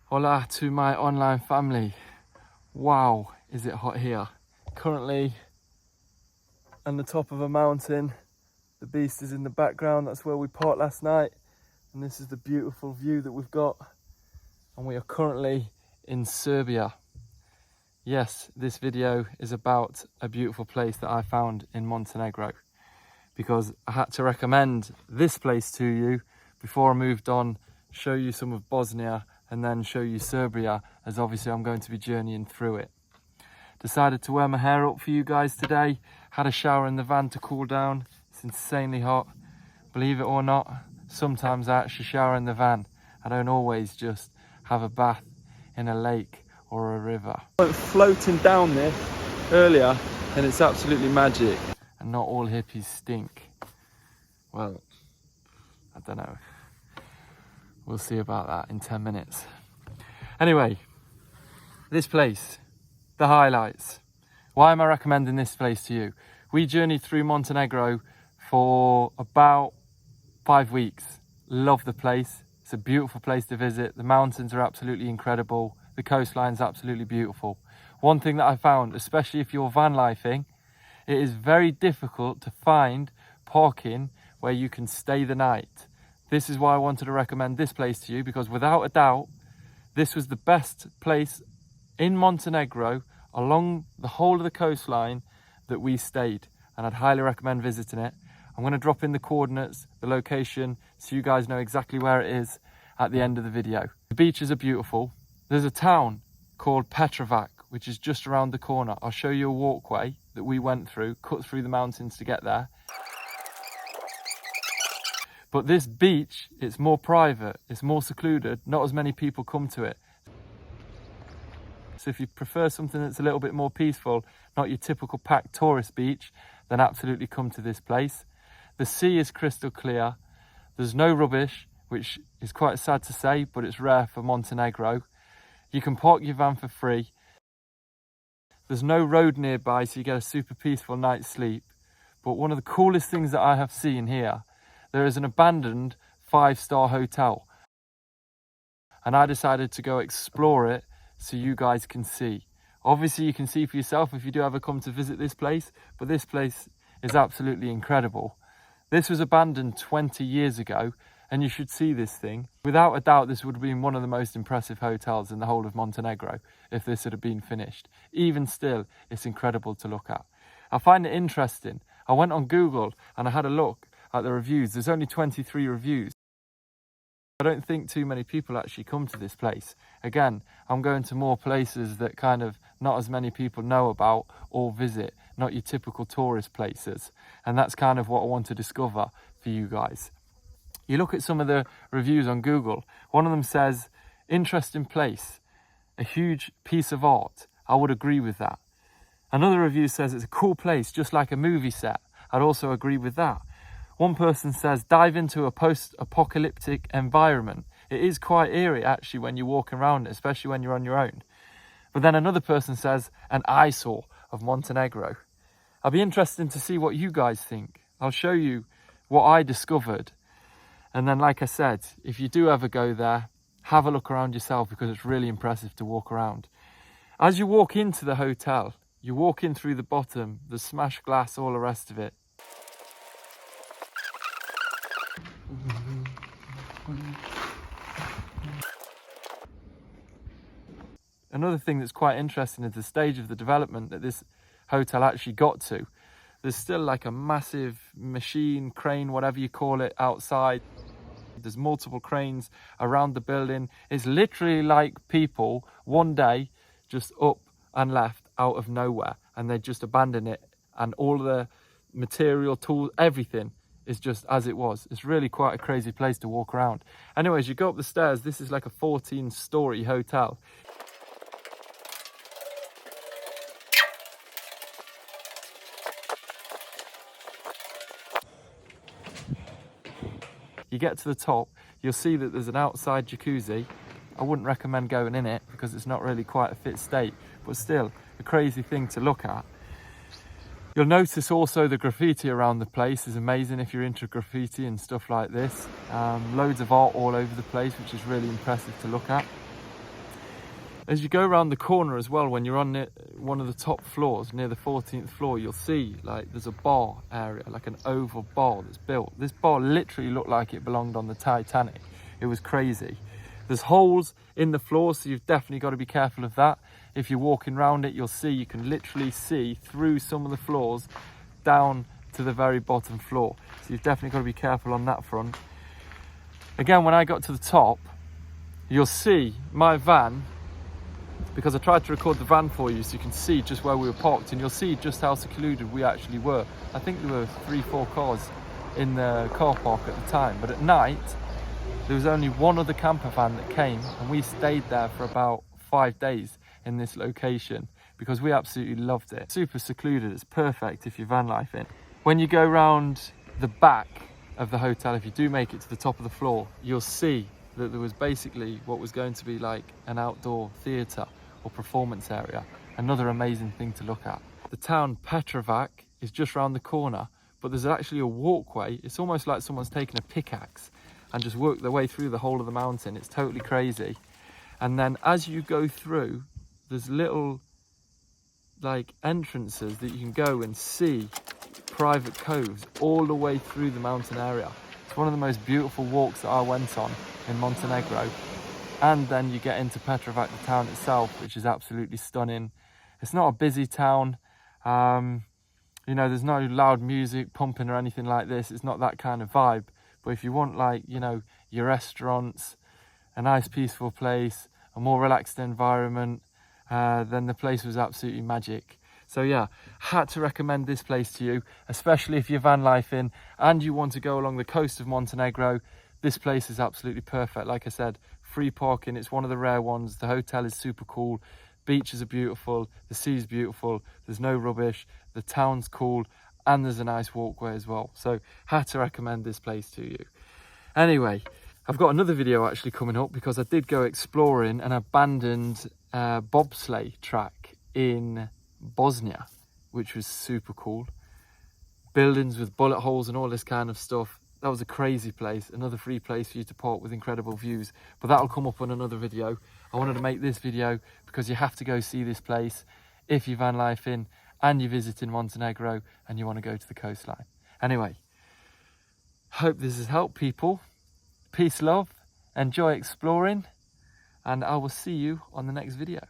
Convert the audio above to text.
Hola to my online family. Wow, is it hot here. Currently on the top of a mountain. The beast is in the background. That's where we parked last night. And this is the beautiful view that we've got. And we are currently in Serbia. Yes, this video is about a beautiful place that I found in Montenegro, because I had to recommend this place to you before I moved on, show you some of Bosnia and then show you Serbia, as obviously I'm going to be journeying through it. Decided to wear my hair up for you guys today. Had a shower in the van to cool down. It's insanely hot. Believe it or not, sometimes I actually shower in the van. I don't always just have a bath in a lake or a river. I went floating down this earlier and it's absolutely magic. And not all hippies stink. Well, I don't know. We'll see about that in 10 minutes. Anyway, this place, the highlights. Why am I recommending this place to you? We journeyed through Montenegro for about 5 weeks. Love the place. It's a beautiful place to visit. The mountains are absolutely incredible. The coastline's absolutely beautiful. One thing that I found, especially if you're van lifing, it is very difficult to find parking where you can stay the night. This is why I wanted to recommend this place to you, because without a doubt, this was the best place in Montenegro along the whole of the coastline that we stayed, and I'd highly recommend visiting it. I'm going to drop in the coordinates, the location, so you guys know exactly where it is at the end of the video. The beaches are beautiful. There's a town called Petrovac, which is just around the corner. I'll show you a walkway that we went through, cut through the mountains to get there. But this beach, it's more private, it's more secluded, not as many people come to it. So if you prefer something that's a little bit more peaceful, not your typical packed tourist beach, then absolutely come to this place. The sea is crystal clear. There's no rubbish, which is quite sad to say, but it's rare for Montenegro. You can park your van for free. There's no road nearby, so you get a super peaceful night's sleep. But one of the coolest things that I have seen here, there is an abandoned 5-star hotel. And I decided to go explore it so you guys can see. Obviously you can see for yourself if you do ever come to visit this place, but this place is absolutely incredible. This was abandoned 20 years ago, and you should see this thing. Without a doubt, this would have been one of the most impressive hotels in the whole of Montenegro if this had been finished. Even still, it's incredible to look at. I find it interesting. I went on Google and I had a look at the reviews. There's only 23 reviews. I don't think too many people actually come to this place. Again, I'm going to more places that kind of not as many people know about or visit, not your typical tourist places. And that's kind of what I want to discover for you guys. You look at some of the reviews on Google. One of them says, interesting place, a huge piece of art. I would agree with that. Another review says it's a cool place, just like a movie set. I'd also agree with that. One person says, dive into a post-apocalyptic environment. It is quite eerie, actually, when you're walking around, especially when you're on your own. But then another person says, an eyesore of Montenegro. I'll be interested to see what you guys think. I'll show you what I discovered. And then, like I said, if you do ever go there, have a look around yourself, because it's really impressive to walk around. As you walk into the hotel, you walk in through the bottom, the smashed glass, all the rest of it. Another thing that's quite interesting is the stage of the development that this hotel actually got to. There's still like a massive machine, crane, whatever you call it, outside. There's multiple cranes around the building. It's literally like people one day just up and left out of nowhere, and they just abandoned it, and all the material, tools, everything is just as it was. It's really quite a crazy place to walk around. Anyways, you go up the stairs. This is like a 14-story hotel. You get to the top, you'll see that there's an outside jacuzzi. I wouldn't recommend going in it because it's not really quite a fit state, but still a crazy thing to look at. You'll notice also the graffiti around the place is amazing if you're into graffiti and stuff like this. Loads of art all over the place, which is really impressive to look at. As you go around the corner as well, when you're on one of the top floors, near the 14th floor, you'll see like there's a bar area, like an oval bar that's built. This bar literally looked like it belonged on the Titanic. It was crazy. There's holes in the floor, so you've definitely got to be careful of that. If you're walking around it, you'll see, you can literally see through some of the floors down to the very bottom floor. So you've definitely got to be careful on that front. Again, when I got to the top, you'll see my van, because I tried to record the van for you so you can see just where we were parked, and you'll see just how secluded we actually were. I think there were 3-4 cars in the car park at the time, but at night there was only one other camper van that came, and we stayed there for about 5 days in this location because we absolutely loved it. Super secluded, it's perfect if you're van life in. When you go round the back of the hotel, if you do make it to the top of the floor, you'll see that there was basically what was going to be like an outdoor theatre or performance area. Another amazing thing to look at. The town Petrovac is just round the corner, but there's actually a walkway. It's almost like someone's taken a pickaxe and just worked their way through the whole of the mountain. It's totally crazy. And then as you go through, there's little like entrances that you can go and see private coves all the way through the mountain area. It's one of the most beautiful walks that I went on in Montenegro. And then you get into Petrovac, the town itself, which is absolutely stunning. It's not a busy town. You know, there's no loud music pumping or anything like this. It's not that kind of vibe. But if you want, like, you know, your restaurants, a nice peaceful place, a more relaxed environment, then the place was absolutely magic. So yeah, had to recommend this place to you, especially if you're van life in and you want to go along the coast of Montenegro. This place is absolutely perfect. Like I said, free parking, it's one of the rare ones. The hotel is super cool, beaches are beautiful, the sea's beautiful, there's no rubbish, the town's cool, and there's a nice walkway as well. So had to recommend this place to you. Anyway, I've got another video actually coming up because I did go exploring an abandoned bobsleigh track in Bosnia, which was super cool. Buildings with bullet holes and all this kind of stuff. That was a crazy place. Another free place for you to park with incredible views, but that'll come up on another video. I wanted to make this video because you have to go see this place if you're van life in and you're visiting Montenegro and you want to go to the coastline. Anyway, hope this has helped people. Peace, love, enjoy exploring, and I will see you on the next video.